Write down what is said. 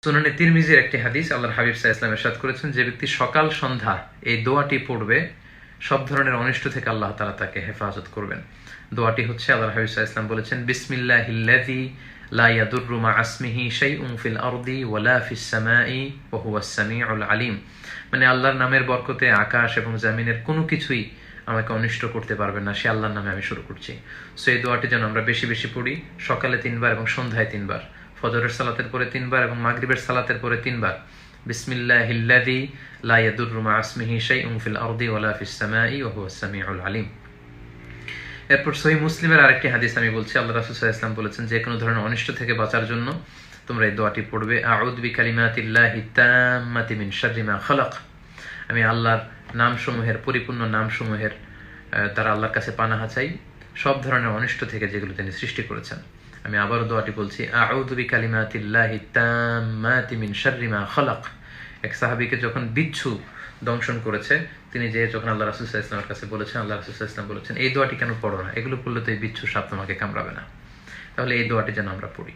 সুনানে তিরমিজির একটি হাদিস, আল্লাহর হাবিব সাল্লাল্লাহু আলাইহি ওয়াসাল্লাম ইরশাদ করেছেন, যে ব্যক্তি সকাল সন্ধ্যা এই দোয়াটি পড়বে সব ধরনের অনিষ্ট থেকে আল্লাহ তাআলা তাকে হেফাজত করবেন। দোয়াটি হচ্ছে, আল্লাহর হাবিব সাল্লাল্লাহু আলাইহি ওয়াসাল্লাম বলেছেন, বিসমিল্লাহিল্লাযী লা ইয়াদুররু মা আসমিহি শাইউন ফিল আরদি ওয়ালা ফিস সামাই ওয়া হুয়াস সামিউল আলিম। মানে আল্লাহর নামের বরকতে আকাশ এবং জমিনের কোনো কিছুই আমাকে অনিষ্ট করতে পারবে না, সে আল্লাহর নামে আমি শুরু করছি। সো এই দোয়াটি যেন আমরা বেশি বেশি পড়ি, সকালে 3 বার এবং সন্ধ্যায় 3 বার, ফজরের সালাতের পরে 3 বার এবং মাগরিবের সালাতের পরে 3 বার। বিসমিল্লাহিল্লাযী লা ইয়াদুররু মা আসমিহি শাইউন ফিল আরদি ওয়ালা ফিস সামাই ওয়া হুয়াস সামিউল আলিম। এরপর সহিহ মুসলিমের আরেকটি হাদিস আমি বলছি, আল্লাহ রাসূল সাল্লাল্লাহু আলাইহি ওয়াসাল্লাম বলেছেন, যে কোনো ধরনের অনিষ্ট থেকে বাঁচার জন্য তোমরা এই দোয়াটি পড়বে, আউযু বিকালিমাতিল্লাহি তাম্মাতি মিন শাররি মা খালাক। আমি আল্লাহর নামসমূহের, পরিপূর্ণ নামসমূহের দ্বারা আল্লাহর কাছে পানাহা চাই সব ধরনের অনিষ্ট থেকে যেগুলো তিনি সৃষ্টি করেছেন। আমি আবারও দোয়াটি বলছি, আউযু বিকালিমাতিল্লাহি তাম্মাতি মিন শাররি মা খালাক। এক সাহাবীকে যখন বিচ্ছু দংশন করেছে, তিনি যখন আল্লাহ রাসূল সাল্লাল্লাহু আলাইহি ওয়াসাল্লামের কাছে বলেছেন, আল্লাহ রাসূল সাল্লাল্লাহু আলাইহি ওয়াসাল্লাম বলেছেন, এই দোয়াটি কেন পড়ো না, এগুলো পড়লে তো এই বিচ্ছু সাপ তোমাকে কামড়াবে না। তাহলে এই দোয়াটি যেন আমরা পড়ি।